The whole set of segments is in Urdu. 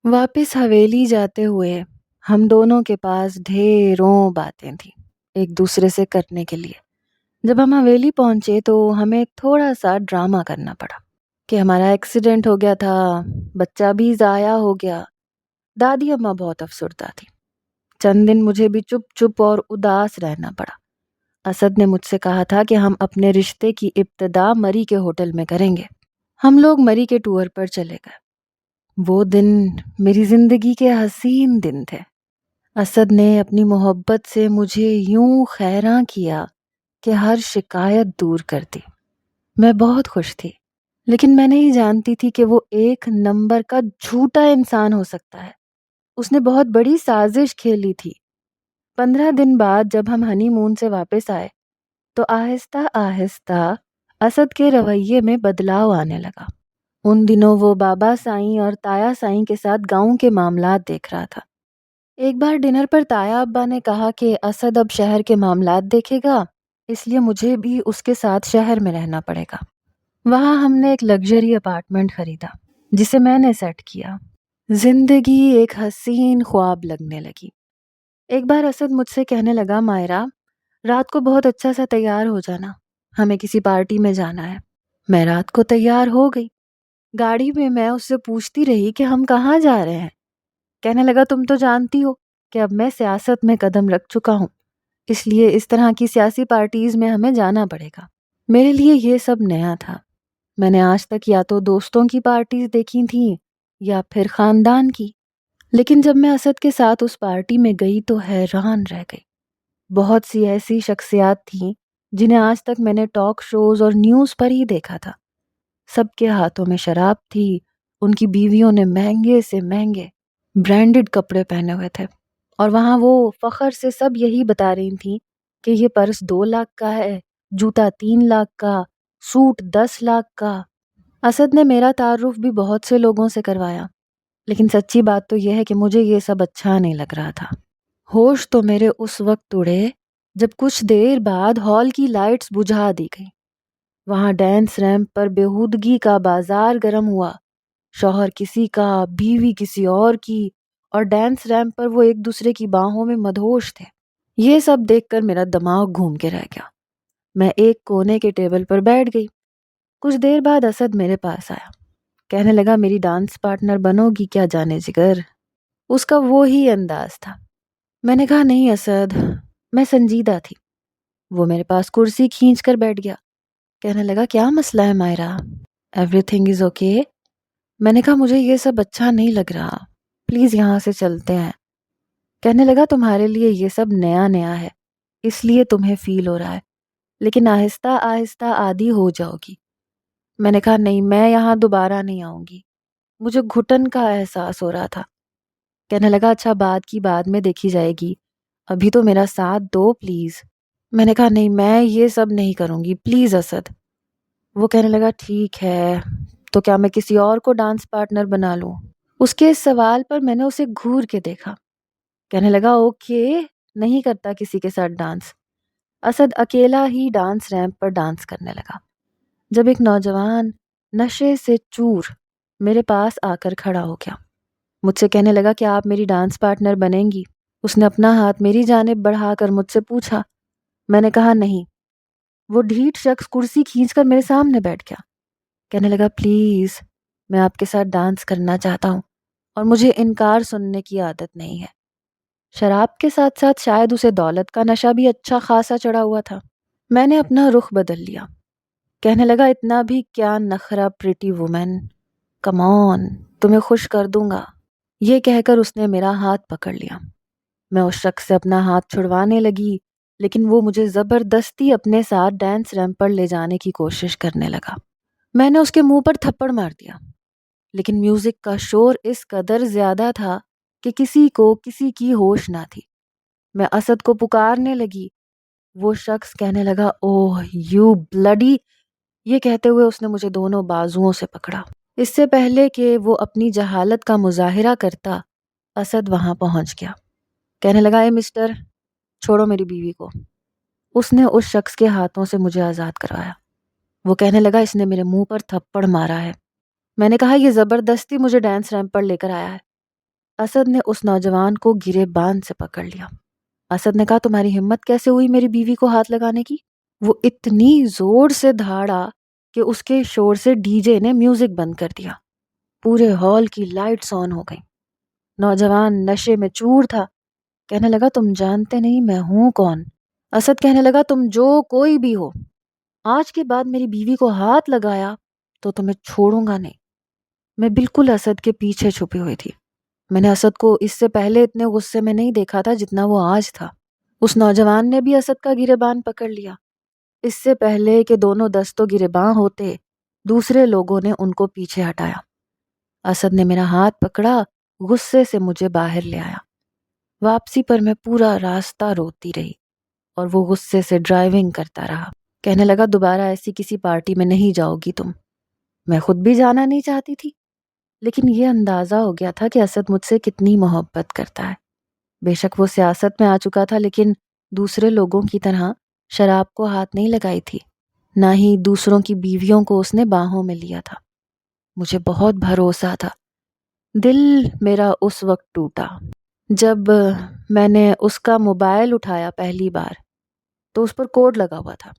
واپس حویلی جاتے ہوئے ہم دونوں کے پاس ڈھیروں باتیں تھیں ایک دوسرے سے کرنے کے لیے۔ جب ہم حویلی پہنچے تو ہمیں تھوڑا سا ڈرامہ کرنا پڑا کہ ہمارا ایکسیڈنٹ ہو گیا تھا، بچہ بھی ضائع ہو گیا۔ دادی اماں بہت افسردہ تھی۔ چند دن مجھے بھی چپ چپ اور اداس رہنا پڑا۔ اسد نے مجھ سے کہا تھا کہ ہم اپنے رشتے کی ابتدا مری کے ہوٹل میں کریں گے۔ ہم لوگ مری کے ٹور پر چلے گئے۔ وہ دن میری زندگی کے حسین دن تھے۔ اسد نے اپنی محبت سے مجھے یوں خیراں کیا کہ ہر شکایت دور کر دی۔ میں بہت خوش تھی، لیکن میں نہیں جانتی تھی کہ وہ ایک نمبر کا جھوٹا انسان ہو سکتا ہے۔ اس نے بہت بڑی سازش کھیلی تھی۔ 15 دن بعد جب ہم ہنی مون سے واپس آئے تو آہستہ آہستہ اسد کے رویے میں بدلاؤ آنے لگا۔ ان دنوں وہ بابا سائیں اور تایا سائیں کے ساتھ گاؤں کے معاملات دیکھ رہا تھا۔ ایک بار ڈنر پر تایا ابا نے کہا کہ اسد اب شہر کے معاملات دیکھے گا، اس لیے مجھے بھی اس کے ساتھ شہر میں رہنا پڑے گا۔ وہاں ہم نے ایک لگژری اپارٹمنٹ خریدا جسے میں نے سیٹ کیا۔ زندگی ایک حسین خواب لگنے لگی۔ ایک بار اسد مجھ سے کہنے لگا، مائرہ رات کو بہت اچھا سا تیار ہو جانا، ہمیں کسی پارٹی میں جانا ہے۔ میں رات کو تیار ہو گئی۔ گاڑی میں اس سے پوچھتی رہی کہ ہم کہاں جا رہے ہیں۔ کہنے لگا، تم تو جانتی ہو کہ اب میں سیاست میں قدم رکھ چکا ہوں، اس لیے اس طرح کی سیاسی پارٹیز میں ہمیں جانا پڑے گا۔ میرے لیے یہ سب نیا تھا۔ میں نے آج تک یا تو دوستوں کی پارٹیز دیکھی تھیں یا پھر خاندان کی، لیکن جب میں اسد کے ساتھ اس پارٹی میں گئی تو حیران رہ گئی۔ بہت سی ایسی شخصیات تھیں جنہیں آج تک میں نے ٹاک شوز اور نیوز پر ہی دیکھا تھا۔ سب کے ہاتھوں میں شراب تھی، ان کی بیویوں نے مہنگے سے مہنگے برانڈڈ کپڑے پہنے ہوئے تھے، اور وہاں وہ فخر سے سب یہی بتا رہی تھیں کہ یہ پرس 2 لاکھ کا ہے، جوتا 3 لاکھ کا، سوٹ 10 لاکھ کا۔ اسد نے میرا تعارف بھی بہت سے لوگوں سے کروایا، لیکن سچی بات تو یہ ہے کہ مجھے یہ سب اچھا نہیں لگ رہا تھا۔ ہوش تو میرے اس وقت اڑے جب کچھ دیر بعد ہال کی لائٹس بجھا دی گئی۔ وہاں ڈانس ریمپ پر بےہودگی کا بازار گرم ہوا۔ شوہر کسی کا، بیوی کسی اور کی، اور ڈانس ریمپ پر وہ ایک دوسرے کی باہوں میں مدہوش تھے۔ یہ سب دیکھ کر میرا دماغ گھوم کے رہ گیا۔ میں ایک کونے کے ٹیبل پر بیٹھ گئی۔ کچھ دیر بعد اسد میرے پاس آیا۔ کہنے لگا، میری ڈانس پارٹنر بنو گی کیا جانے جگر؟ اس کا وہی انداز تھا۔ میں نے کہا، نہیں اسد، میں سنجیدہ تھی۔ وہ میرے پاس کرسی کھینچ کر بیٹھ گیا۔ کہنے لگا، کیا مسئلہ ہے Maira? Every thing is okay? میں نے کہا، مجھے یہ سب اچھا نہیں لگ رہا، پلیز یہاں سے چلتے ہیں۔ کہنے لگا، تمہارے لیے یہ سب نیا نیا ہے، اس لیے تمہیں فیل ہو رہا ہے، لیکن آہستہ آہستہ عادی ہو جاؤ گی۔ میں نے کہا، نہیں، میں یہاں دوبارہ نہیں آؤں گی، مجھے گھٹن کا احساس ہو رہا تھا۔ کہنے لگا، اچھا بات کی بعد میں دیکھی جائے گی، ابھی تو میرا ساتھ دو پلیز۔ میں نے کہا، نہیں، میں یہ سب نہیں کروں گی، پلیز اسد۔ وہ کہنے لگا، ٹھیک ہے، تو کیا میں کسی اور کو ڈانس پارٹنر بنا لوں؟ اس کے اس سوال پر میں نے اسے گھور کے دیکھا۔ کہنے لگا، اوکے، نہیں کرتا کسی کے ساتھ ڈانس۔ اسد اکیلا ہی ڈانس ریمپ پر ڈانس کرنے لگا، جب ایک نوجوان نشے سے چور میرے پاس آ کر کھڑا ہو گیا۔ مجھ سے کہنے لگا، کیا آپ میری ڈانس پارٹنر بنیں گی؟ اس نے اپنا ہاتھ میری جانب بڑھا کر مجھ سے پوچھا۔ میں نے کہا، نہیں۔ وہ ڈھیٹ شخص کرسی کھینچ کر میرے سامنے بیٹھ گیا۔ کہنے لگا، پلیز، میں آپ کے ساتھ ڈانس کرنا چاہتا ہوں، اور مجھے انکار سننے کی عادت نہیں ہے۔ شراب کے ساتھ ساتھ شاید اسے دولت کا نشہ بھی اچھا خاصا چڑھا ہوا تھا۔ میں نے اپنا رخ بدل لیا۔ کہنے لگا، اتنا بھی کیا نخرہ پریٹی وومن، کم آن، تمہیں خوش کر دوں گا۔ یہ کہہ کر اس نے میرا ہاتھ پکڑ لیا۔ میں اس شخص سے اپنا ہاتھ چھڑوانے لگی، لیکن وہ مجھے زبردستی اپنے ساتھ ڈانس ریمپ پر لے جانے کی کوشش کرنے لگا۔ میں نے اس کے منہ پر تھپڑ مار دیا، لیکن میوزک کا شور اس قدر زیادہ تھا کہ کسی کو کسی کی ہوش نہ تھی۔ میں اسد کو پکارنے لگی۔ وہ شخص کہنے لگا، اوہ یو بلڈی، یہ کہتے ہوئے اس نے مجھے دونوں بازوؤں سے پکڑا۔ اس سے پہلے کہ وہ اپنی جہالت کا مظاہرہ کرتا، اسد وہاں پہنچ گیا۔ کہنے لگا، اے مسٹر، چھوڑو میری بیوی کو۔ اس نے اس شخص کے ہاتھوں سے مجھے آزاد کروایا۔ وہ کہنے لگا، اس نے میرے منہ پر تھپڑ مارا ہے۔ میں نے کہا، یہ زبردستی مجھے ڈانس ریمپ پر لے کر آیا ہے، اسد نے اس نوجوان کو گریبان سے پکڑ لیا۔ اسد نے کہا تمہاری ہمت کیسے ہوئی میری بیوی کو ہاتھ لگانے کی؟ وہ اتنی زور سے دھاڑا کہ اس کے شور سے ڈی جے نے میوزک بند کر دیا۔ پورے ہال کی لائٹس آن ہو گئیں۔ نوجوان نشے میں چور تھا، کہنے لگا تم جانتے نہیں میں ہوں کون۔ اسد کہنے لگا تم جو کوئی بھی ہو، آج کے بعد میری بیوی کو ہاتھ لگایا تو تمہیں چھوڑوں گا نہیں۔ میں بالکل اسد کے پیچھے چھپی ہوئی تھی۔ میں نے اسد کو اس سے پہلے اتنے غصے میں نہیں دیکھا تھا جتنا وہ آج تھا۔ اس نوجوان نے بھی اسد کا گریبان پکڑ لیا۔ اس سے پہلے کہ دونوں دست و گریباں ہوتے، دوسرے لوگوں نے ان کو پیچھے ہٹایا۔ اسد نے میرا ہاتھ پکڑا، غصے سے مجھے باہر لے آیا۔ واپسی پر میں پورا راستہ روتی رہی اور وہ غصے سے ڈرائیونگ کرتا رہا۔ کہنے لگا دوبارہ ایسی کسی پارٹی میں نہیں جاؤ گی تم۔ میں خود بھی جانا نہیں چاہتی تھی، لیکن یہ اندازہ ہو گیا تھا کہ اسد مجھ سے کتنی محبت کرتا ہے۔ بے شک وہ سیاست میں آ چکا تھا، لیکن دوسرے لوگوں کی طرح شراب کو ہاتھ نہیں لگائی تھی، نہ ہی دوسروں کی بیویوں کو اس نے باہوں میں لیا تھا۔ مجھے بہت بھروسہ تھا۔ دل میرا اس وقت ٹوٹا جب میں نے اس کا موبائل اٹھایا پہلی بار، تو اس پر کوڈ لگا ہوا تھا۔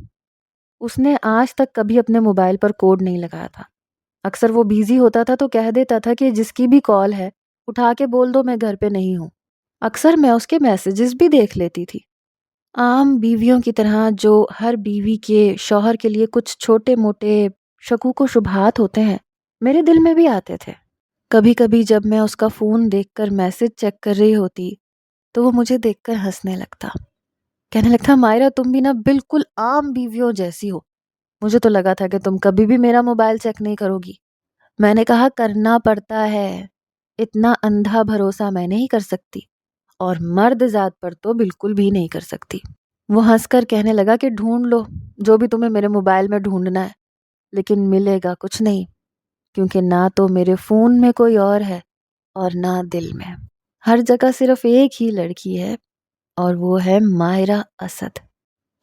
اس نے آج تک کبھی اپنے موبائل پر کوڈ نہیں لگایا تھا۔ اکثر وہ بیزی ہوتا تھا تو کہہ دیتا تھا کہ جس کی بھی کال ہے اٹھا کے بول دو میں گھر پہ نہیں ہوں۔ اکثر میں اس کے میسیجز بھی دیکھ لیتی تھی۔ عام بیویوں کی طرح جو ہر بیوی کے شوہر کے لیے کچھ چھوٹے موٹے شکوک و شبہات ہوتے ہیں، میرے دل میں بھی آتے تھے۔ کبھی کبھی جب میں اس کا فون دیکھ کر میسج چیک کر رہی ہوتی تو وہ مجھے دیکھ کر ہنسنے لگتا، کہنے لگتا مائرہ تم بھی نا بالکل عام بیویوں جیسی ہو، مجھے تو لگا تھا کہ تم کبھی بھی میرا موبائل چیک نہیں کرو گی۔ میں نے کہا کرنا پڑتا ہے، اتنا اندھا بھروسہ میں نہیں کر سکتی، اور مرد ذات پر تو بالکل بھی نہیں کر سکتی۔ وہ ہنس کر کہنے لگا کہ ڈھونڈ لو جو بھی تمہیں میرے موبائل میں ڈھونڈنا ہے، لیکن ملے گا کچھ نہیں، کیونکہ نہ تو میرے فون میں کوئی اور ہے اور نہ دل میں۔ ہر جگہ صرف ایک ہی لڑکی ہے اور وہ ہے مائرہ اسد۔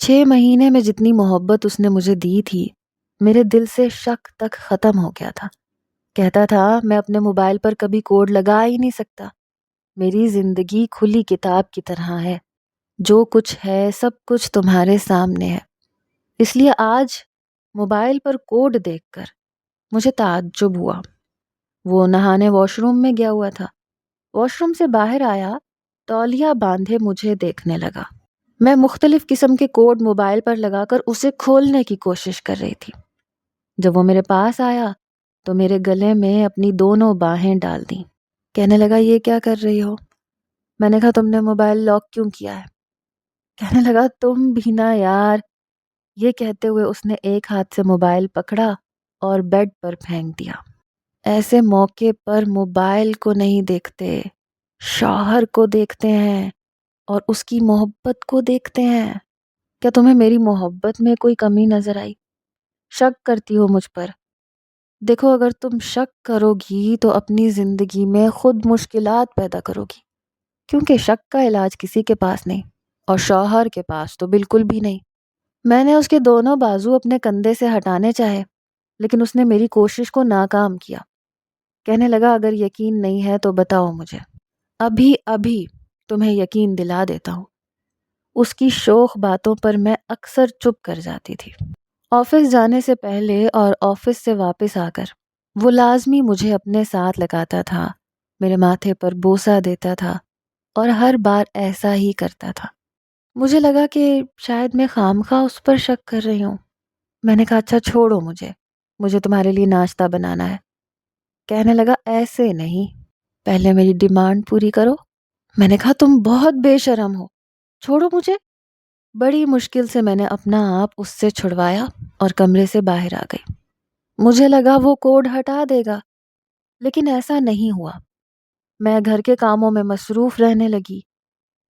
6 مہینے میں جتنی محبت اس نے مجھے دی تھی، میرے دل سے شک تک ختم ہو گیا تھا۔ کہتا تھا میں اپنے موبائل پر کبھی کوڈ لگا ہی نہیں سکتا، میری زندگی کھلی کتاب کی طرح ہے، جو کچھ ہے سب کچھ تمہارے سامنے ہے۔ اس لیے آج موبائل پر کوڈ دیکھ کر مجھے تعجب ہوا۔ وہ نہانے واش روم میں گیا ہوا تھا۔ واش روم سے باہر آیا، تولیہ باندھے مجھے دیکھنے لگا۔ میں مختلف قسم کے کوڈ موبائل پر لگا کر اسے کھولنے کی کوشش کر رہی تھی۔ جب وہ میرے پاس آیا تو میرے گلے میں اپنی دونوں باہیں ڈال دیں۔ کہنے لگا یہ کیا کر رہی ہو؟ میں نے کہا تم نے موبائل لاک کیوں کیا ہے؟ کہنے لگا تم بھی نا یار۔ یہ کہتے ہوئے اس نے ایک ہاتھ سے موبائل پکڑا اور بیڈ پر پھینک دیا۔ ایسے موقع پر موبائل کو نہیں دیکھتے، شوہر کو دیکھتے ہیں اور اس کی محبت کو دیکھتے ہیں۔ کیا تمہیں میری محبت میں کوئی کمی نظر آئی؟ شک کرتی ہو مجھ پر؟ دیکھو اگر تم شک کرو گی تو اپنی زندگی میں خود مشکلات پیدا کرو گی، کیونکہ شک کا علاج کسی کے پاس نہیں، اور شوہر کے پاس تو بالکل بھی نہیں۔ میں نے اس کے دونوں بازو اپنے کندھے سے ہٹانے چاہے، لیکن اس نے میری کوشش کو ناکام کیا۔ کہنے لگا اگر یقین نہیں ہے تو بتاؤ مجھے، ابھی تمہیں یقین دلا دیتا ہوں۔ اس کی شوخ باتوں پر میں اکثر چپ کر جاتی تھی۔ آفس جانے سے پہلے اور آفس سے واپس آ کر وہ لازمی مجھے اپنے ساتھ لگاتا تھا، میرے ماتھے پر بوسہ دیتا تھا اور ہر بار ایسا ہی کرتا تھا۔ مجھے لگا کہ شاید میں خامخواہ اس پر شک کر رہی ہوں۔ میں نے کہا اچھا چھوڑو مجھے تمہارے لیے ناشتہ بنانا ہے۔ کہنے لگا ایسے نہیں، پہلے میری ڈیمانڈ پوری کرو۔ میں نے کہا تم بہت بے شرم ہو، چھوڑو مجھے۔ بڑی مشکل سے میں نے اپنا آپ اس سے چھڑوایا اور کمرے سے باہر آ گئی۔ مجھے لگا وہ کوڈ ہٹا دے گا، لیکن ایسا نہیں ہوا۔ میں گھر کے کاموں میں مصروف رہنے لگی۔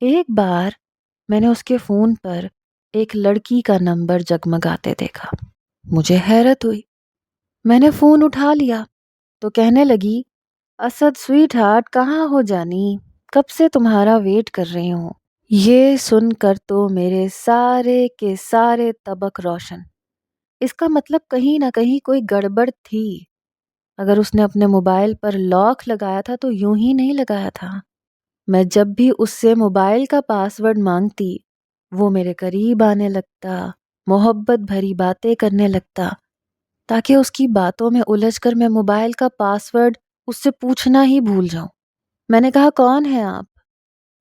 ایک بار میں نے اس کے فون پر ایک لڑکی کا نمبر جگمگاتے دیکھا۔ مجھے حیرت ہوئی۔ میں نے فون اٹھا لیا تو کہنے لگی اسد سویٹ ہارٹ کہاں ہو جانی، کب سے تمہارا ویٹ کر رہی ہوں۔ یہ سن کر تو میرے سارے کے سارے طبق روشن۔ اس کا مطلب کہیں نہ کہیں کوئی گڑبڑ تھی۔ اگر اس نے اپنے موبائل پر لاک لگایا تھا تو یوں ہی نہیں لگایا تھا۔ میں جب بھی اس سے موبائل کا پاس ورڈ مانگتی وہ میرے قریب آنے لگتا، محبت بھری باتیں کرنے لگتا، تاکہ اس کی باتوں میں الجھ کر میں موبائل کا پاس ورڈ اس سے پوچھنا ہی بھول جاؤں۔ میں نے کہا کون ہیں آپ؟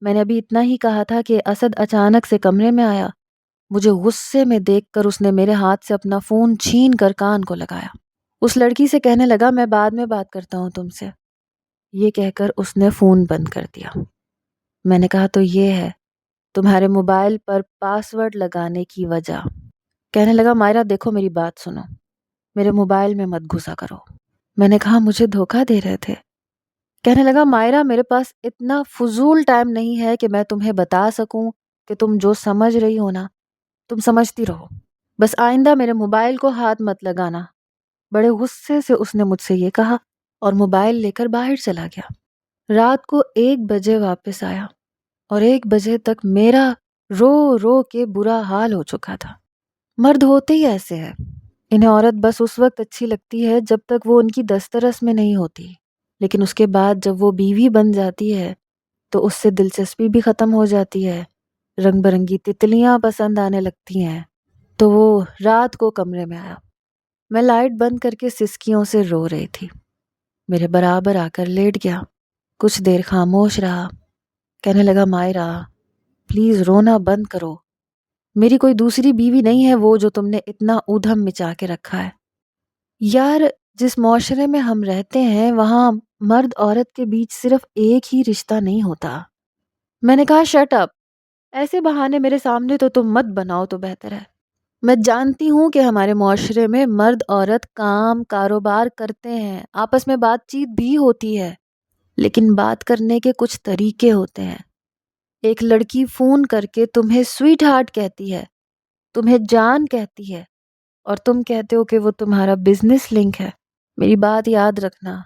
میں نے ابھی اتنا ہی کہا تھا کہ اسد اچانک سے کمرے میں آیا۔ مجھے غصے میں دیکھ کر اس نے میرے ہاتھ سے اپنا فون چھین کر کان کو لگایا۔ اس لڑکی سے کہنے لگا میں بعد میں بات کرتا ہوں تم سے۔ یہ کہہ کر اس نے فون بند کر دیا۔ میں نے کہا تو یہ ہے تمہارے موبائل پر پاس ورڈ لگانے کی وجہ۔ کہنے لگا مائرہ دیکھو میری بات سنو، میرے موبائل میں مت گھسا کرو۔ میں نے کہا مجھے دھوکہ دے رہے تھے۔ کہنے لگا مائرہ میرے پاس اتنا فضول ٹائم نہیں ہے کہ میں تمہیں بتا سکوں کہ تم جو سمجھ رہی ہو نا تم سمجھتی رہو، بس آئندہ میرے موبائل کو ہاتھ مت لگانا۔ بڑے غصے سے اس نے مجھ سے یہ کہا اور موبائل لے کر باہر چلا گیا۔ رات کو 1 بجے واپس آیا اور 1 بجے تک میرا رو رو کے برا حال ہو چکا تھا۔ مرد ہوتے ہی ایسے ہیں، انہیں عورت بس اس وقت اچھی لگتی ہے جب تک وہ ان کی دسترس میں نہیں ہوتی، لیکن اس کے بعد جب وہ بیوی بن جاتی ہے تو اس سے دلچسپی بھی ختم ہو جاتی ہے، رنگ برنگی تتلیاں پسند آنے لگتی ہیں۔ تو وہ رات کو کمرے میں آیا، میں لائٹ بند کر کے سسکیوں سے رو رہی تھی، میرے برابر آ کر لیٹ گیا، کچھ دیر خاموش رہا، کہنے لگا مائرہ پلیز رونا بند کرو، میری کوئی دوسری بیوی نہیں ہے وہ جو تم نے اتنا ادھم مچا کے رکھا ہے۔ یار جس معاشرے میں ہم رہتے ہیں وہاں مرد عورت کے بیچ صرف ایک ہی رشتہ نہیں ہوتا۔ میں نے کہا شٹ اپ، ایسے بہانے میرے سامنے تو تم مت بناؤ تو بہتر ہے۔ میں جانتی ہوں کہ ہمارے معاشرے میں مرد عورت کام کاروبار کرتے ہیں، آپس میں بات چیت بھی ہوتی ہے، لیکن بات کرنے کے کچھ طریقے ہوتے ہیں۔ ایک لڑکی فون کر کے تمہیں سویٹ ہارٹ کہتی ہے، تمہیں جان کہتی ہے، اور تم کہتے ہو کہ وہ تمہارا بزنس لنک ہے۔ میری بات یاد رکھنا،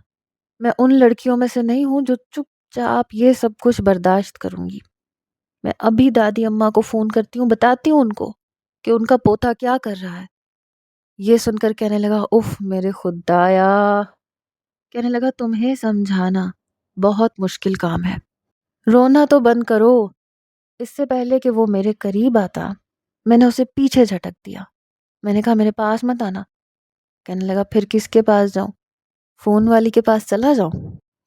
میں ان لڑکیوں میں سے نہیں ہوں جو چپ چاپ یہ سب کچھ برداشت کروں گی۔ میں ابھی دادی اماں کو فون کرتی ہوں، بتاتی ہوں ان کو کہ ان کا پوتا کیا کر رہا ہے۔ یہ سن کر کہنے لگا اف میرے خدایا، کہنے لگا تمہیں سمجھانا بہت مشکل کام ہے، رونا تو بند کرو۔ اس سے پہلے کہ وہ میرے قریب آتا میں نے اسے پیچھے جھٹک دیا۔ میں نے کہا میرے پاس مت آنا۔ کہنے لگا پھر کس کے پاس جاؤں؟ فون والی کے پاس چلا جاؤں؟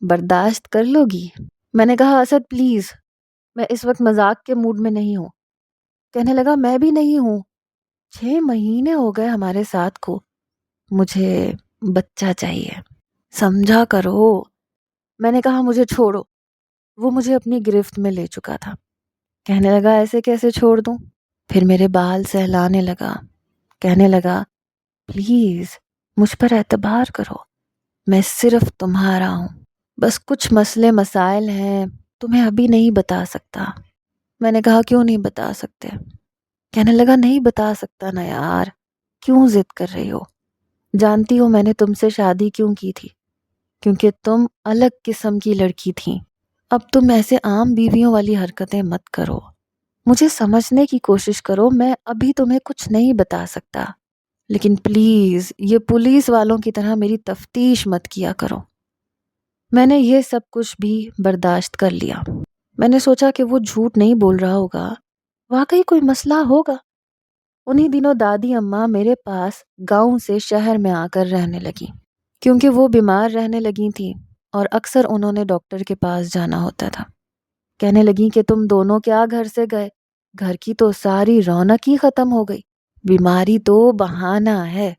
برداشت کر لو گی؟ میں نے کہا اسد پلیز، میں اس وقت مذاق کے موڈ میں نہیں ہوں۔ کہنے لگا میں بھی نہیں ہوں، 6 مہینے ہو گئے ہمارے ساتھ کو، مجھے بچہ چاہیے، سمجھا کرو۔ میں نے کہا مجھے چھوڑو، وہ مجھے اپنی گرفت میں لے چکا تھا۔ کہنے لگا ایسے کیسے چھوڑ دوں؟ پھر میرے بال سہلانے لگا، کہنے لگا پلیز مجھ پر اعتبار کرو، میں صرف تمہارا ہوں، بس کچھ مسئلے مسائل ہیں تمہیں ابھی نہیں بتا سکتا۔ میں نے کہا کیوں نہیں بتا سکتے؟ کہنے لگا نہیں بتا سکتا نا یار، کیوں ضد کر رہی ہو؟ جانتی ہو میں نے تم سے شادی کیوں کی تھی؟ کیونکہ تم الگ قسم کی لڑکی تھی۔ اب تم ایسے عام بیویوں والی حرکتیں مت کرو، مجھے سمجھنے کی کوشش کرو۔ میں ابھی تمہیں کچھ نہیں بتا سکتا، لیکن پلیز یہ پولیس والوں کی طرح میری تفتیش مت کیا کرو۔ میں نے یہ سب کچھ بھی برداشت کر لیا۔ میں نے سوچا کہ وہ جھوٹ نہیں بول رہا ہوگا، واقعی کوئی مسئلہ ہوگا۔ انہی دنوں دادی اماں میرے پاس گاؤں سے شہر میں آ کر رہنے لگی، کیونکہ وہ بیمار رہنے لگی تھیں اور اکثر انہوں نے ڈاکٹر کے پاس جانا ہوتا تھا۔ کہنے لگیں کہ تم دونوں کیا گھر سے گئے، گھر کی تو ساری رونق ہی ختم ہو گئی، بیماری تو بہانہ ہے،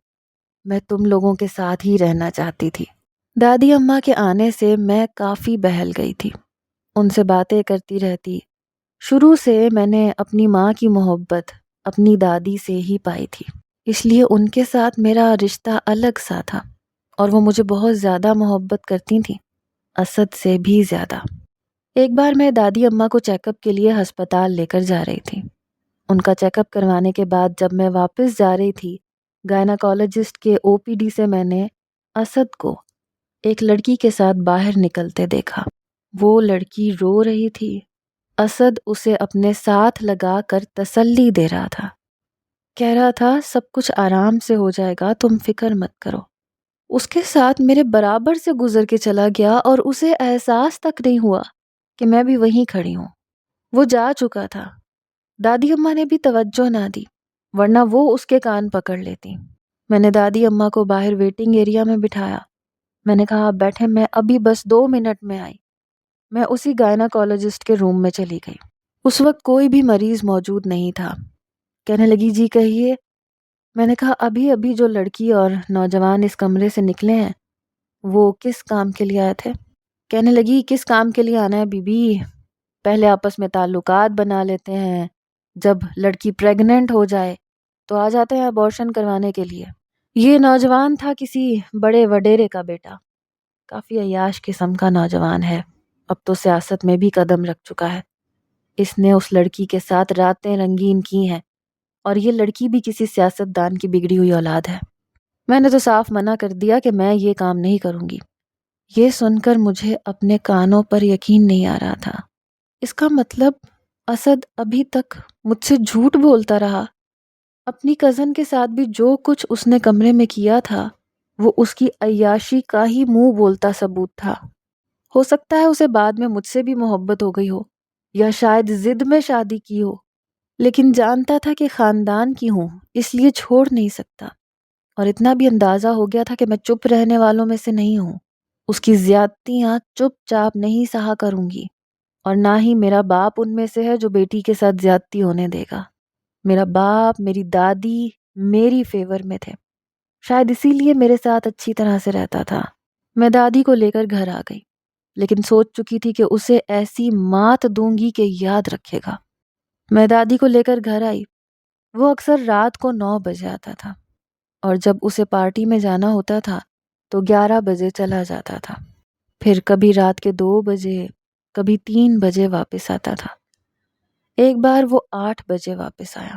میں تم لوگوں کے ساتھ ہی رہنا چاہتی تھی۔ دادی اماں کے آنے سے میں کافی بہل گئی تھی، ان سے باتیں کرتی رہتی۔ شروع سے میں نے اپنی ماں کی محبت اپنی دادی سے ہی پائی تھی، اس لیے ان کے ساتھ میرا رشتہ الگ سا تھا، اور وہ مجھے بہت زیادہ محبت کرتی تھیں، اسد سے بھی زیادہ۔ ایک بار میں دادی اماں کو چیک اپ کے لیے ہسپتال لے کر جا رہی تھی۔ ان کا چیک اپ کروانے کے بعد جب میں واپس جا رہی تھی، گائناکالوجسٹ کے OPD سے میں نے اسد کو ایک لڑکی کے ساتھ باہر نکلتے دیکھا۔ وہ لڑکی رو رہی تھی، اسد اسے اپنے ساتھ لگا کر تسلی دے رہا تھا، کہہ رہا تھا سب کچھ آرام سے ہو جائے گا، تم فکر مت کرو۔ اس کے ساتھ میرے برابر سے گزر کے چلا گیا اور اسے احساس تک نہیں ہوا کہ میں بھی وہیں کھڑی ہوں۔ وہ جا چکا تھا۔ دادی اماں نے بھی توجہ نہ دی، ورنہ وہ اس کے کان پکڑ لیتی۔ میں نے دادی اماں کو باہر ویٹنگ ایریا میں بٹھایا۔ میں نے کہا آپ بیٹھے، میں ابھی بس 2 منٹ میں آئی۔ میں اسی گائناکالوجسٹ کے روم میں چلی گئی۔ اس وقت کوئی بھی مریض موجود نہیں تھا۔ کہنے لگی جی کہیے۔ میں نے کہا ابھی ابھی جو لڑکی اور نوجوان اس کمرے سے نکلے ہیں وہ کس کام کے لیے آئے تھے؟ کہنے لگی کس کام کے لیے آنا ہے بی بی؟ پہلے آپس میں تعلقات بنا لیتے ہیں، جب لڑکی پریگننٹ ہو جائے تو آ جاتے ہیں ابورشن کروانے کے لیے۔ یہ نوجوان تھا کسی بڑے وڈیرے کا بیٹا، کافی عیاش قسم کا نوجوان ہے، اب تو سیاست میں بھی قدم رکھ چکا ہے۔ اس نے اس لڑکی کے ساتھ راتیں رنگین کی ہیں، اور یہ لڑکی بھی کسی سیاستدان کی بگڑی ہوئی اولاد ہے۔ میں نے تو صاف منع کر دیا کہ میں یہ کام نہیں کروں گی۔ یہ سن کر مجھے اپنے کانوں پر یقین نہیں آ رہا تھا۔ اس کا مطلب اسد ابھی تک مجھ سے جھوٹ بولتا رہا۔ اپنی کزن کے ساتھ بھی جو کچھ اس نے کمرے میں کیا تھا وہ اس کی عیاشی کا ہی منہ بولتا ثبوت تھا۔ ہو سکتا ہے اسے بعد میں مجھ سے بھی محبت ہو گئی ہو، یا شاید ضد میں شادی کی ہو، لیکن جانتا تھا کہ خاندان کی ہوں اس لیے چھوڑ نہیں سکتا۔ اور اتنا بھی اندازہ ہو گیا تھا کہ میں چپ رہنے والوں میں سے نہیں ہوں۔ اس کی زیادتیاں چپ چاپ نہیں سہا کروں گی، اور نہ ہی میرا باپ ان میں سے ہے جو بیٹی کے ساتھ زیادتی ہونے دے گا۔ میرا باپ، میری دادی میری فیور میں تھے، شاید اسی لیے میرے ساتھ اچھی طرح سے رہتا تھا۔ میں دادی کو لے کر گھر آ گئی، لیکن سوچ چکی تھی کہ اسے ایسی مات دوں گی کہ یاد رکھے گا۔ میں دادی کو لے کر گھر آئی۔ وہ اکثر رات کو 9 بجے آتا تھا، اور جب اسے پارٹی میں جانا ہوتا تھا تو 11 بجے چلا جاتا تھا، پھر کبھی رات کے 2 بجے، کبھی 3 بجے واپس آتا تھا۔ ایک بار وہ 8 بجے واپس آیا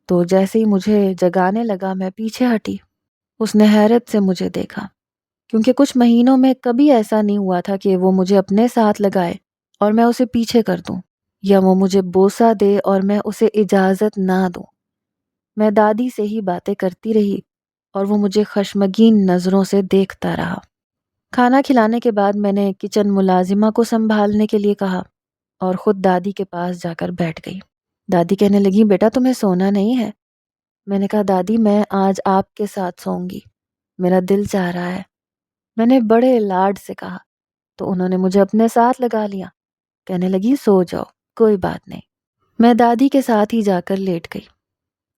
تو جیسے ہی مجھے جگانے لگا میں پیچھے ہٹی۔ اس نے حیرت سے مجھے دیکھا، کیونکہ کچھ مہینوں میں کبھی ایسا نہیں ہوا تھا کہ وہ مجھے اپنے ساتھ لگائے اور میں اسے پیچھے کر دوں، یا وہ مجھے بوسہ دے اور میں اسے اجازت نہ دوں۔ میں دادی سے ہی باتیں کرتی رہی اور وہ مجھے خشمگین نظروں سے دیکھتا رہا۔ کھانا کھلانے کے بعد میں نے کچن ملازمہ کو سنبھالنے کے لیے کہا اور خود دادی کے پاس جا کر بیٹھ گئی۔ دادی کہنے لگی بیٹا تمہیں سونا نہیں ہے؟ میں نے کہا دادی میں آج آپ کے ساتھ سوؤں گی، میرا دل چاہ رہا ہے۔ میں نے بڑے لاڈ سے کہا تو انہوں نے مجھے اپنے ساتھ لگا لیا۔ کہنے لگی سو جاؤ، کوئی بات نہیں۔ میں دادی کے ساتھ ہی جا کر لیٹ گئی۔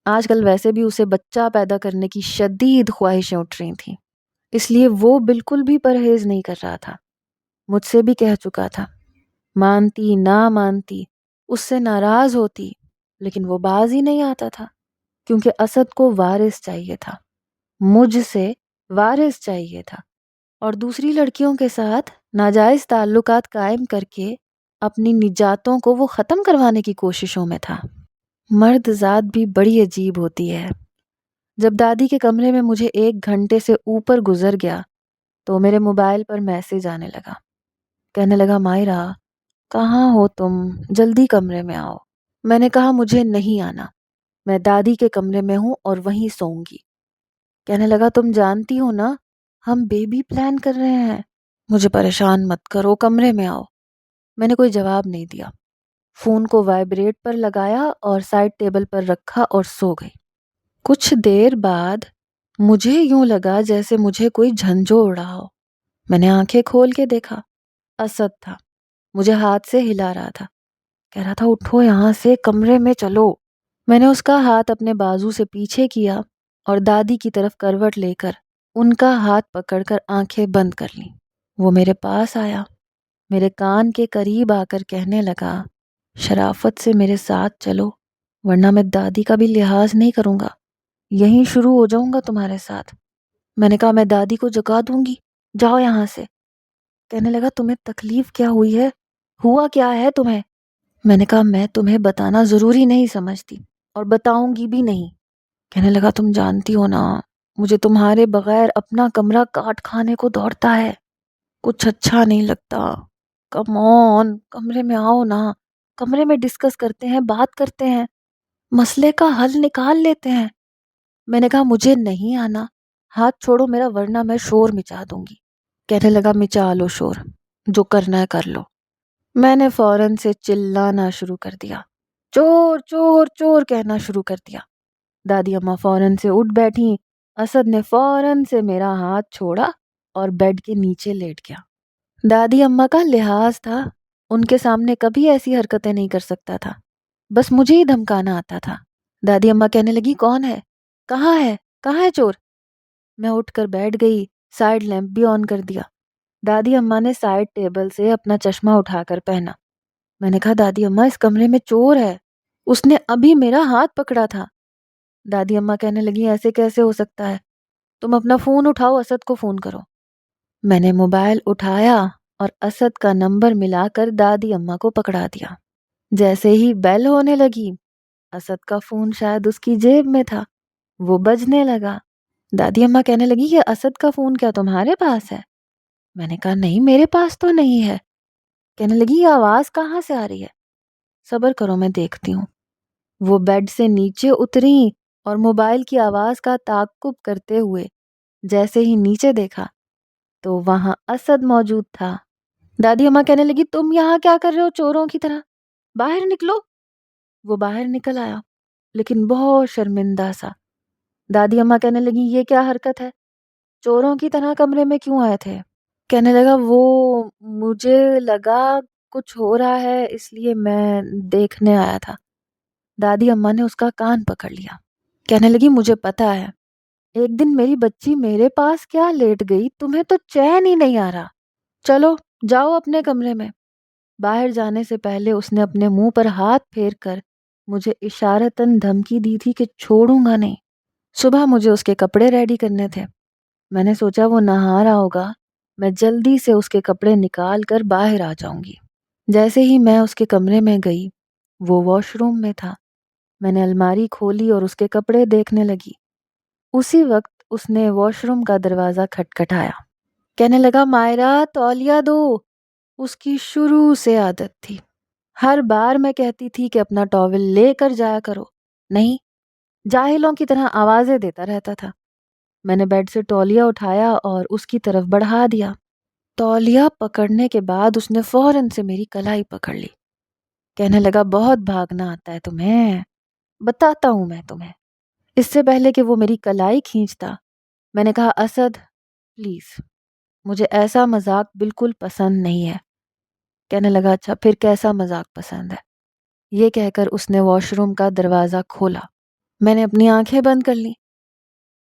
آج کل ویسے بھی اسے بچہ پیدا کرنے کی شدید خواہشیں اٹھ رہی تھیں، اس لیے وہ بالکل بھی پرہیز نہیں کر رہا تھا۔ مجھ سے بھی کہہ چکا تھا، مانتی نہ مانتی، اس سے ناراض ہوتی، لیکن وہ باز ہی نہیں آتا تھا، کیونکہ اسد کو وارث چاہیے تھا، مجھ سے وارث چاہیے تھا، اور دوسری لڑکیوں کے ساتھ ناجائز تعلقات قائم کر کے اپنی نجاتوں کو وہ ختم کروانے کی کوششوں میں تھا۔ مرد ذات بھی بڑی عجیب ہوتی ہے۔ جب دادی کے کمرے میں مجھے 1 گھنٹے سے اوپر گزر گیا تو میرے موبائل پر میسج آنے لگا۔ کہنے لگا مائرہ کہاں ہو تم، جلدی کمرے میں آؤ۔ میں نے کہا مجھے نہیں آنا، میں دادی کے کمرے میں ہوں اور وہیں سوؤں گی۔ کہنے لگا تم جانتی ہو نا ہم بیبی پلان کر رہے ہیں، مجھے پریشان مت کرو، کمرے میں آؤ۔ میں نے کوئی جواب نہیں دیا، فون کو وائبریٹ پر لگایا اور سائڈ ٹیبل پر رکھا اور سو گئی۔ کچھ دیر بعد مجھے یوں لگا جیسے مجھے کوئی جھنجھوڑ رہا ہو۔ میں نے آنکھیں کھول کے دیکھا، اسد تھا، مجھے ہاتھ سے ہلا رہا تھا، کہہ رہا تھا اٹھو یہاں سے، کمرے میں چلو۔ میں نے اس کا ہاتھ اپنے بازو سے پیچھے کیا اور دادی کی طرف کروٹ لے کر ان کا ہاتھ پکڑ کر آنکھیں بند کر لیں۔ وہ میرے پاس آیا، میرے کان کے قریب آ کر کہنے لگا شرافت سے میرے ساتھ چلو، ورنہ میں دادی کا بھی لحاظ نہیں کروں گا، یہیں شروع ہو جاؤں گا تمہارے ساتھ۔ میں نے کہا میں دادی کو جگا دوں گی، جاؤ یہاں سے۔ کہنے لگا تمہیں تکلیف کیا ہوئی ہے، ہوا کیا ہے تمہیں؟ میں نے کہا میں تمہیں بتانا ضروری نہیں سمجھتی اور بتاؤں گی بھی نہیں۔ کہنے لگا تم جانتی ہو نا مجھے تمہارے بغیر اپنا کمرہ کاٹ کھانے کو دوڑتا ہے، کچھ اچھا نہیں لگتا، کم آن کمرے میں آؤ نا، کمرے میں ڈسکس کرتے ہیں، بات کرتے ہیں، مسئلے کا حل نکال لیتے ہیں۔ میں نے کہا مجھے نہیں آنا، ہاتھ چھوڑو میرا ورنہ میں شور مچا دوں گی۔ کہنے لگا مچا لو شور، جو کرنا ہے کر لو۔ میں نے فوراً سے چلانا شروع کر دیا، چور چور چور کہنا شروع کر دیا۔ دادی اماں فوراً سے اٹھ بیٹھی۔ اسد نے فوراً سے میرا ہاتھ چھوڑا اور بیڈ کے نیچے لیٹ گیا۔ دادی اماں کا لحاظ تھا، ان کے سامنے کبھی ایسی حرکتیں نہیں کر سکتا تھا، بس مجھے ہی دھمکانا آتا تھا۔ دادی اماں کہنے لگی کون ہے؟ کہاں ہے؟ کہاں ہے چور؟ میں اٹھ کر بیٹھ گئی، سائیڈ لیمپ بھی آن کر دیا۔ دادی اماں نے سائیڈ ٹیبل سے اپنا چشمہ اٹھا کر پہنا۔ میں نے کہا دادی اماں اس کمرے میں چور ہے، اس نے ابھی میرا ہاتھ پکڑا تھا۔ دادی اماں کہنے لگی ایسے کیسے ہو سکتا ہے؟ تم اپنا فون اٹھاؤ، اسد کو فون کرو۔ میں نے موبائل اٹھایا اور اسد کا نمبر ملا کر دادی اماں کو پکڑا دیا۔ جیسے ہی بیل ہونے لگی، اسد کا فون شاید اس کی جیب میں تھا، وہ بجنے لگا۔ دادی اماں کہنے لگی یہ اسد کا فون کیا تمہارے پاس ہے؟ میں نے کہا نہیں میرے پاس تو نہیں ہے۔ کہنے لگی یہ آواز کہاں سے آ رہی ہے؟ صبر کرو میں دیکھتی ہوں۔ وہ بیڈ سے نیچے اتریں اور موبائل کی آواز کا تعاقب کرتے ہوئے جیسے ہی نیچے دیکھا تو وہاں اسد موجود تھا۔ دادی اماں کہنے لگی تم یہاں کیا کر رہے ہو چوروں کی طرح؟ باہر نکلو۔ وہ باہر نکل آیا لیکن بہت شرمندہ سا۔ دادی اماں کہنے لگی یہ کیا حرکت ہے؟ چوروں کی طرح کمرے میں کیوں آئے تھے؟ کہنے لگا وہ مجھے لگا کچھ ہو رہا ہے اس لیے میں دیکھنے آیا تھا۔ دادی اماں نے اس کا کان پکڑ لیا، کہنے لگی مجھے پتا ہے ایک دن میری بچی میرے پاس کیا لیٹ گئی، تمہیں تو چین ہی نہیں آ رہا۔ چلو جاؤ اپنے کمرے میں۔ باہر جانے سے پہلے اس نے اپنے منہ پر ہاتھ پھیر کر مجھے اشارتاً دھمکی دی تھی کہ چھوڑوں گا نہیں۔ صبح مجھے اس کے کپڑے ریڈی کرنے تھے۔ میں نے سوچا وہ نہا رہا ہوگا، میں جلدی سے اس کے کپڑے نکال کر باہر آ جاؤں گی۔ جیسے ہی میں اس کے کمرے میں گئی، وہ واش روم میں تھا۔ میں نے الماری کھولی اور اس کے کپڑے دیکھنے لگی۔ اسی وقت اس نے واش روم کا دروازہ کھٹکھٹایا۔ کہنے لگا مائرہ تولیہ دو۔ اس کی شروع سے عادت تھی، ہر بار میں کہتی تھی کہ اپنا ٹاول لے کر جایا کرو، نہیں، جاہلوں کی طرح آوازیں دیتا رہتا تھا۔ میں نے بیڈ سے تولیہ اٹھایا اور اس کی طرف بڑھا دیا۔ تولیہ پکڑنے کے بعد اس نے فوراً سے میری کلائی پکڑ لی۔ کہنے لگا بہت بھاگنا آتا ہے تمہیں، بتاتا ہوں میں تمہیں۔ اس سے پہلے کہ وہ میری کلائی کھینچتا، میں نے کہا اسد پلیز، مجھے ایسا مذاق بالکل پسند نہیں ہے۔ کہنے لگا اچھا پھر کیسا مذاق پسند ہے؟ یہ کہہ کر اس نے واش روم کا دروازہ کھولا۔ میں نے اپنی آنکھیں بند کر لی۔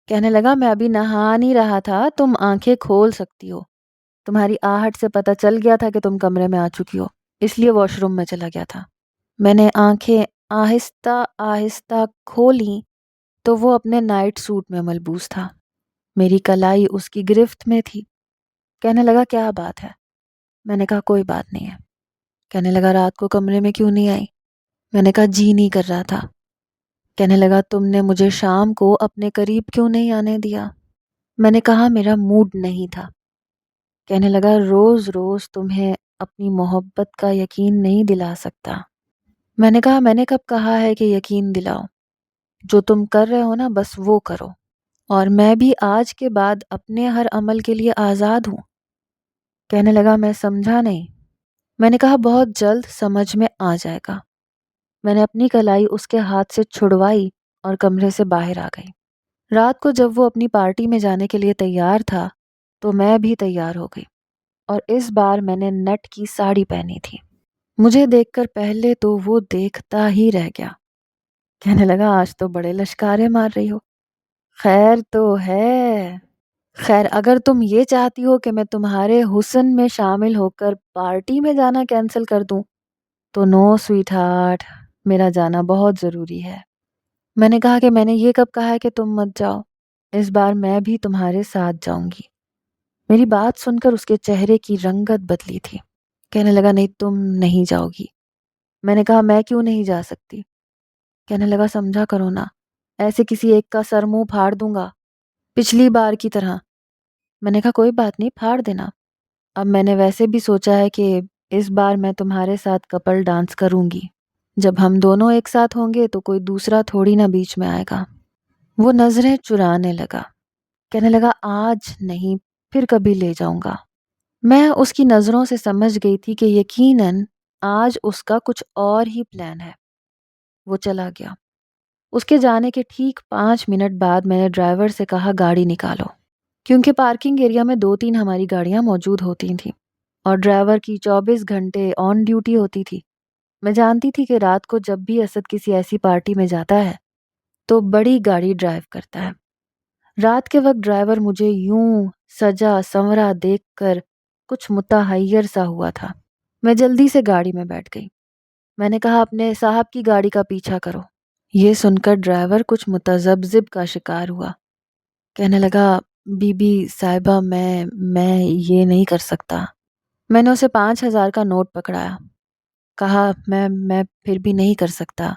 کہنے لگا میں ابھی نہا نہیں رہا تھا، تم آنکھیں کھول سکتی ہو، تمہاری آہٹ سے پتہ چل گیا تھا کہ تم کمرے میں آ چکی ہو، اس لیے واش روم میں چلا گیا تھا۔ میں نے آنکھیں آہستہ آہستہ کھولیں تو وہ اپنے نائٹ سوٹ میں ملبوس تھا، میری کلائی اس کی گرفت میں تھی۔ کہنے لگا کیا بات ہے؟ میں نے کہا کوئی بات نہیں ہے۔ کہنے لگا رات کو کمرے میں کیوں نہیں آئی؟ میں نے کہا جی نہیں کر رہا تھا۔ کہنے لگا تم نے مجھے شام کو اپنے قریب کیوں نہیں آنے دیا؟ میں نے کہا میرا موڈ نہیں تھا۔ کہنے لگا روز روز تمہیں اپنی محبت کا یقین نہیں دلا سکتا۔ میں نے کہا میں نے کب کہا ہے کہ یقین دلاؤ؟ جو تم کر رہے ہو نا بس وہ کرو، اور میں بھی آج کے بعد اپنے ہر عمل کے لیے آزاد ہوں۔ کہنے لگا میں سمجھا نہیں۔ میں نے کہا بہت جلد سمجھ میں آ جائے گا۔ میں نے اپنی کلائی اس کے ہاتھ سے چھڑوائی اور کمرے سے باہر آ گئی۔ رات کو جب وہ اپنی پارٹی میں جانے کے لیے تیار تھا تو میں بھی تیار ہو گئی، اور اس بار میں نے نیٹ کی ساڑی پہنی تھی۔ مجھے دیکھ کر پہلے تو وہ دیکھتا ہی رہ گیا۔ کہنے لگا آج تو بڑے لشکارے مار رہی ہو۔ خیر تو ہے، خیر اگر تم یہ چاہتی ہو کہ میں تمہارے حسن میں شامل ہو کر پارٹی میں جانا کینسل کر دوں تو نو سویٹ ہارٹ، میرا جانا بہت ضروری ہے۔ میں نے کہا کہ میں نے یہ کب کہا ہے کہ تم مت جاؤ، اس بار میں بھی تمہارے ساتھ جاؤں گی۔ میری بات سن کر اس کے چہرے کی رنگت بدلی تھی۔ کہنے لگا نہیں تم نہیں جاؤ گی۔ میں نے کہا میں کیوں نہیں جا سکتی؟ کہنے لگا سمجھا کرو نا، ایسے کسی ایک کا سر منہ پھاڑ دوں گا پچھلی بار کی طرح۔ میں نے کہا کوئی بات نہیں، پھاڑ دینا۔ اب میں نے ویسے بھی سوچا ہے کہ اس بار میں تمہارے ساتھ کپل ڈانس کروں گی، جب ہم دونوں ایک ساتھ ہوں گے تو کوئی دوسرا تھوڑی نہ بیچ میں آئے گا۔ وہ نظریں چرانے لگا۔ کہنے لگا آج نہیں پھر کبھی لے جاؤں گا۔ میں اس کی نظروں سے سمجھ گئی تھی کہ یقیناً آج اس کا کچھ اور ہی پلان ہے۔ وہ چلا گیا۔ اس کے جانے کے ٹھیک 5 منٹ بعد میں نے ڈرائیور سے کہا گاڑی نکالو، کیونکہ پارکنگ ایریا میں 2-3 ہماری گاڑیاں موجود ہوتی تھیں اور ڈرائیور کی 24 گھنٹے آن ڈیوٹی ہوتی تھی۔ میں جانتی تھی کہ رات کو جب بھی اسد کسی ایسی پارٹی میں جاتا ہے تو بڑی گاڑی ڈرائیو کرتا ہے۔ رات کے وقت ڈرائیور مجھے یوں سجا سنورا دیکھ کر کچھ متحیر سا ہوا تھا۔ میں جلدی سے گاڑی میں بیٹھ گئی۔ میں نے کہا اپنے صاحب کی گاڑی کا پیچھا کرو۔ یہ سن کر ڈرائیور کچھ متذبذب کا شکار ہوا۔ کہنے لگا بی بی صاحبہ میں یہ نہیں کر سکتا۔ میں نے اسے 5,000 کا نوٹ پکڑایا۔ کہا میں پھر بھی نہیں کر سکتا۔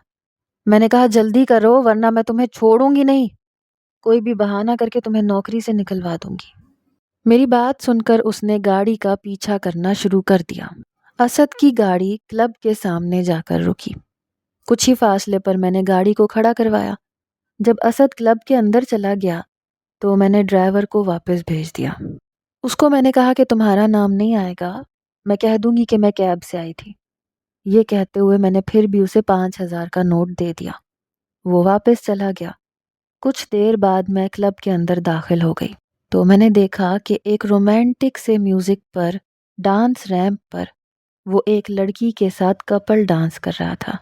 میں نے کہا جلدی کرو ورنہ میں تمہیں چھوڑوں گی نہیں، کوئی بھی بہانہ کر کے تمہیں نوکری سے نکلوا دوں گی۔ میری بات سن کر اس نے گاڑی کا پیچھا کرنا شروع کر دیا۔ اسد کی گاڑی کلب کے سامنے جا کر رکی۔ کچھ ہی فاصلے پر میں نے گاڑی کو کھڑا کروایا۔ جب اسد کلب کے اندر چلا گیا تو میں نے ڈرائیور کو واپس بھیج دیا۔ اس کو میں نے کہا کہ تمہارا نام نہیں آئے گا، میں کہہ دوں گی کہ میں کیب سے آئی تھی۔ یہ کہتے ہوئے میں نے پھر بھی اسے 5,000 کا نوٹ دے دیا۔ وہ واپس چلا گیا۔ کچھ دیر بعد میں کلب کے اندر داخل ہو گئی تو میں نے دیکھا کہ ایک رومانٹک سے میوزک پر ڈانس ریمپ پر وہ ایک لڑکی کے ساتھ کپل ڈانس کر رہا تھا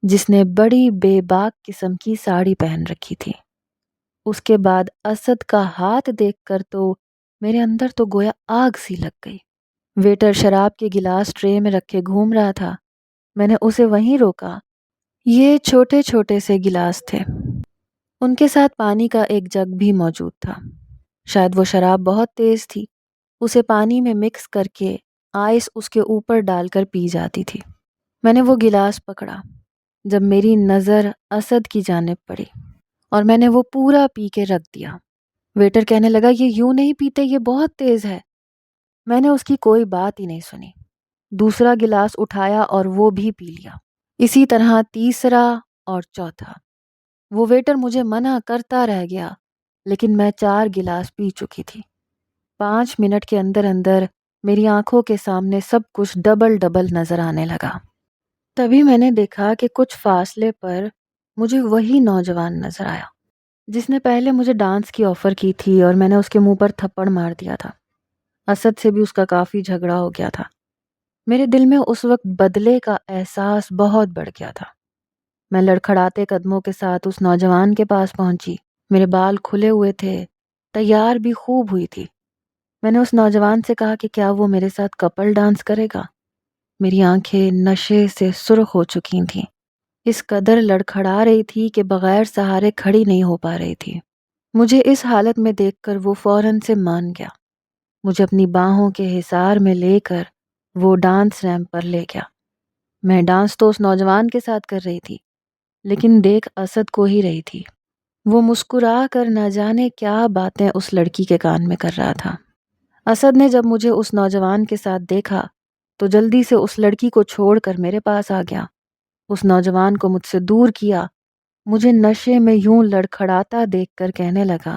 جس نے بڑی بے باک قسم کی ساڑی پہن رکھی تھی۔ اس کے بعد اسد کا ہاتھ دیکھ کر تو میرے اندر تو گویا آگ سی لگ گئی۔ ویٹر شراب کے گلاس ٹرے میں رکھے گھوم رہا تھا۔ میں نے اسے وہیں روکا۔ یہ چھوٹے چھوٹے سے گلاس تھے۔ ان کے ساتھ پانی کا ایک جگ بھی موجود تھا۔ شاید وہ شراب بہت تیز تھی، اسے پانی میں مکس کر کے آئس اس کے اوپر ڈال کر پی جاتی تھی۔ میں نے وہ گلاس پکڑا جب میری نظر اسد کی جانب پڑی اور میں نے وہ پورا پی کے رکھ دیا۔ ویٹر کہنے لگا یہ یوں نہیں پیتے، یہ بہت تیز ہے۔ میں نے اس کی کوئی بات ہی نہیں سنی۔ دوسرا گلاس اٹھایا اور وہ بھی پی لیا۔ اسی طرح تیسرا اور چوتھا۔ وہ ویٹر مجھے منع کرتا رہ گیا لیکن میں 4 گلاس پی چکی تھی۔ 5 منٹ کے اندر اندر میری آنکھوں کے سامنے سب کچھ ڈبل ڈبل نظر آنے لگا۔ تبھی میں نے دیکھا کہ کچھ فاصلے پر مجھے وہی نوجوان نظر آیا جس نے پہلے مجھے ڈانس کی آفر کی تھی اور میں نے اس کے منہ پر تھپڑ مار دیا تھا۔ اسد سے بھی اس کا کافی جھگڑا ہو گیا تھا۔ میرے دل میں اس وقت بدلے کا احساس بہت بڑھ گیا تھا۔ میں لڑکھڑاتے قدموں کے ساتھ اس نوجوان کے پاس پہنچی۔ میرے بال کھلے ہوئے تھے، تیار بھی خوب ہوئی تھی۔ میں نے اس نوجوان سے کہا کہ کیا وہ میرے ساتھ کپل ڈانس کرے گا۔ میری آنکھیں نشے سے سرخ ہو چکی تھیں، اس قدر لڑکھڑا رہی تھی کہ بغیر سہارے کھڑی نہیں ہو پا رہی تھی۔ مجھے اس حالت میں دیکھ کر وہ فوراً سے مان گیا۔ مجھے اپنی باہوں کے حصار میں لے کر وہ ڈانس ریمپ پر لے گیا۔ میں ڈانس تو اس نوجوان کے ساتھ کر رہی تھی لیکن دیکھ اسد کو ہی رہی تھی۔ وہ مسکرا کر نہ جانے کیا باتیں اس لڑکی کے کان میں کر رہا تھا۔ اسد نے جب مجھے اس نوجوان کے ساتھ دیکھا تو جلدی سے اس لڑکی کو چھوڑ کر میرے پاس آ گیا۔ اس نوجوان کو مجھ سے دور کیا، مجھے نشے میں یوں لڑکھڑاتا دیکھ کر کہنے لگا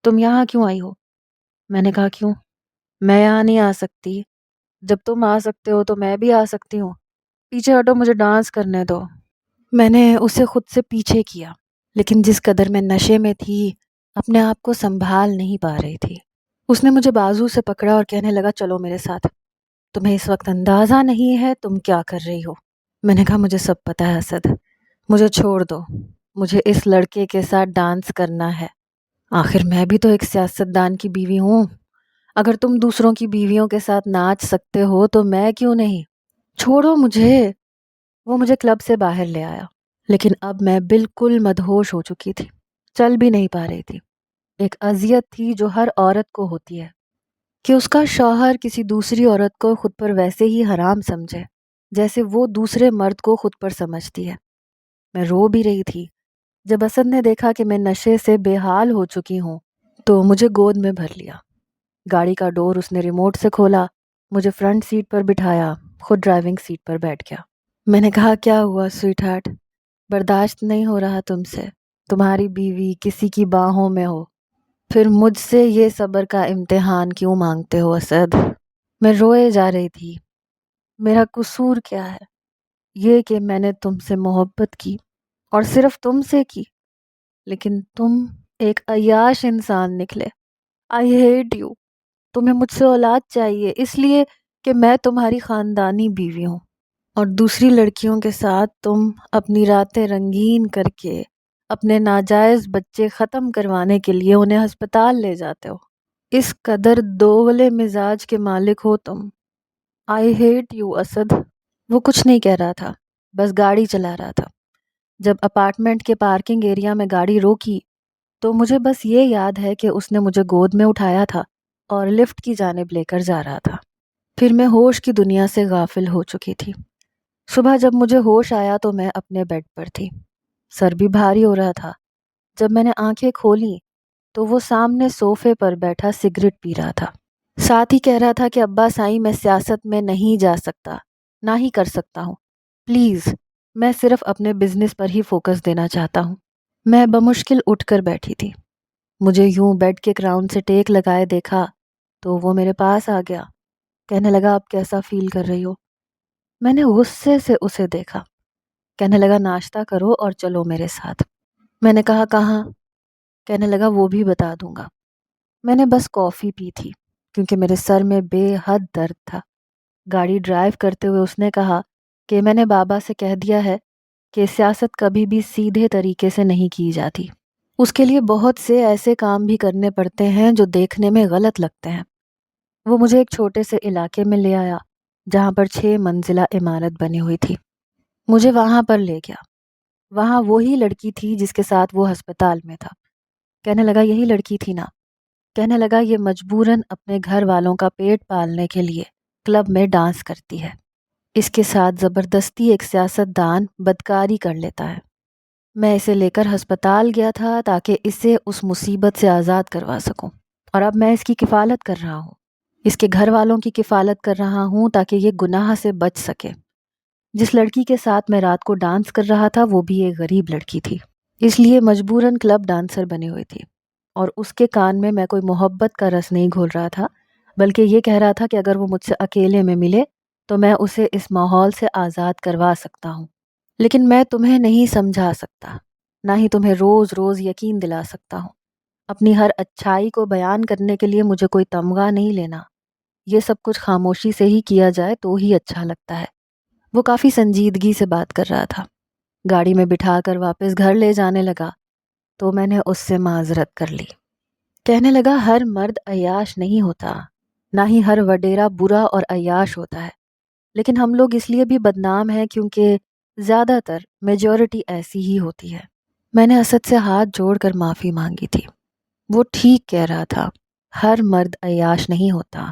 تم یہاں کیوں آئی ہو؟ میں نے کہا کیوں؟ میں یہاں نہیں آ سکتی، جب تم آ سکتے ہو تو میں بھی آ سکتی ہوں، پیچھے ہٹو مجھے ڈانس کرنے دو۔ میں نے اسے خود سے پیچھے کیا لیکن جس قدر میں نشے میں تھی اپنے آپ کو سنبھال نہیں پا رہی تھی۔ اس نے مجھے بازو سے پکڑا اور کہنے لگا چلو میرے ساتھ، تمہیں اس وقت اندازہ نہیں ہے تم کیا کر رہی ہو۔ میں نے کہا مجھے سب پتہ ہے اسد، مجھے چھوڑ دو، مجھے اس لڑکے کے ساتھ ڈانس کرنا ہے۔ آخر میں بھی تو ایک سیاستدان کی بیوی ہوں، اگر تم دوسروں کی بیویوں کے ساتھ ناچ سکتے ہو تو میں کیوں نہیں؟ چھوڑو مجھے۔ وہ مجھے کلب سے باہر لے آیا لیکن اب میں بالکل مدہوش ہو چکی تھی، چل بھی نہیں پا رہی تھی۔ ایک اذیت تھی جو ہر عورت کو ہوتی ہے کہ اس کا شوہر کسی دوسری عورت کو خود پر ویسے ہی حرام سمجھے جیسے وہ دوسرے مرد کو خود پر سمجھتی ہے۔ میں رو بھی رہی تھی۔ جب اسد نے دیکھا کہ میں نشے سے بے حال ہو چکی ہوں تو مجھے گود میں بھر لیا۔ گاڑی کا ڈور اس نے ریموٹ سے کھولا، مجھے فرنٹ سیٹ پر بٹھایا، خود ڈرائیونگ سیٹ پر بیٹھ گیا۔ میں نے کہا کیا ہوا سویٹ ہارٹ، برداشت نہیں ہو رہا تم سے؟ تمہاری بیوی کسی کی باہوں میں ہو، پھر مجھ سے یہ صبر کا امتحان کیوں مانگتے ہو اسد؟ میں روئے جا رہی تھی۔ میرا قصور کیا ہے؟ یہ کہ میں نے تم سے محبت کی اور صرف تم سے کی، لیکن تم ایک عیاش انسان نکلے۔ I hate you. تمہیں مجھ سے اولاد چاہیے اس لیے کہ میں تمہاری خاندانی بیوی ہوں، اور دوسری لڑکیوں کے ساتھ تم اپنی راتیں رنگین کر کے اپنے ناجائز بچے ختم کروانے کے لیے انہیں ہسپتال لے جاتے ہو۔ اس قدر دوغلے مزاج کے مالک ہو تم۔ I hate you Asad. وہ کچھ نہیں کہہ رہا تھا، بس گاڑی چلا رہا تھا۔ جب اپارٹمنٹ کے پارکنگ ایریا میں گاڑی روکی تو مجھے بس یہ یاد ہے کہ اس نے مجھے گود میں اٹھایا تھا اور لفٹ کی جانب لے کر جا رہا تھا۔ پھر میں ہوش کی دنیا سے غافل ہو چکی تھی۔ صبح جب مجھے ہوش آیا تو میں اپنے بیڈ پر تھی۔ سر بھی بھاری ہو رہا تھا۔ جب میں نے آنکھیں کھولیں تو وہ سامنے صوفے پر بیٹھا سگریٹ پی رہا تھا، ساتھ ہی کہہ رہا تھا کہ ابا سائیں میں سیاست میں نہیں جا سکتا، نہ ہی کر سکتا ہوں، پلیز میں صرف اپنے بزنس پر ہی فوکس دینا چاہتا ہوں۔ میں بمشکل اٹھ کر بیٹھی تھی۔ مجھے یوں بیڈ کے کراؤن سے ٹیک لگائے دیکھا تو وہ میرے پاس آ گیا۔ کہنے لگا اب کیسا فیل کر رہی ہو؟ میں نے غصے سے اسے دیکھا۔ کہنے لگا ناشتہ کرو اور چلو میرے ساتھ۔ میں نے کہا کہاں؟ کہنے لگا وہ بھی بتا دوں گا۔ میں نے بس کافی پی تھی کیونکہ میرے سر میں بے حد درد تھا۔ گاڑی ڈرائیو کرتے ہوئے اس نے کہا کہ میں نے بابا سے کہہ دیا ہے کہ سیاست کبھی بھی سیدھے طریقے سے نہیں کی جاتی، اس کے لیے بہت سے ایسے کام بھی کرنے پڑتے ہیں جو دیکھنے میں غلط لگتے ہیں۔ وہ مجھے ایک چھوٹے سے علاقے میں لے آیا جہاں پر 6 منزلہ عمارت بنی ہوئی تھی۔ مجھے وہاں پر لے گیا۔ وہاں وہی لڑکی تھی جس کے ساتھ وہ ہسپتال میں تھا۔ کہنے لگا یہی لڑکی تھی نا؟ کہنے لگا یہ مجبوراً اپنے گھر والوں کا پیٹ پالنے کے لیے کلب میں ڈانس کرتی ہے، اس کے ساتھ زبردستی ایک سیاست دان بدکاری کر لیتا ہے۔ میں اسے لے کر ہسپتال گیا تھا تاکہ اسے اس مصیبت سے آزاد کروا سکوں، اور اب میں اس کی کفالت کر رہا ہوں، اس کے گھر والوں کی کفالت کر رہا ہوں تاکہ یہ گناہ سے بچ سکے۔ جس لڑکی کے ساتھ میں رات کو ڈانس کر رہا تھا وہ بھی ایک غریب لڑکی تھی، اس لیے مجبوراً کلب ڈانسر بنی ہوئی تھی، اور اس کے کان میں کوئی محبت کا رس نہیں گھول رہا تھا، بلکہ یہ کہہ رہا تھا کہ اگر وہ مجھ سے اکیلے میں ملے تو میں اسے اس ماحول سے آزاد کروا سکتا ہوں، لیکن میں تمہیں نہیں سمجھا سکتا، نہ ہی تمہیں روز روز یقین دلا سکتا ہوں۔ اپنی ہر اچھائی کو بیان کرنے کے لیے مجھے کوئی تمغہ نہیں لینا، یہ سب کچھ خاموشی سے ہی کیا جائے تو ہی اچھا لگتا ہے۔ وہ کافی سنجیدگی سے بات کر رہا تھا۔ گاڑی میں بٹھا کر واپس گھر لے جانے لگا تو میں نے اس سے معذرت کر لی۔ کہنے لگا ہر مرد عیاش نہیں ہوتا، نہ ہی ہر وڈیرا برا اور عیاش ہوتا ہے، لیکن ہم لوگ اس لیے بھی بدنام ہیں کیونکہ زیادہ تر میجورٹی ایسی ہی ہوتی ہے۔ میں نے اسد سے ہاتھ جوڑ کر معافی مانگی تھی۔ وہ ٹھیک کہہ رہا تھا، ہر مرد عیاش نہیں ہوتا۔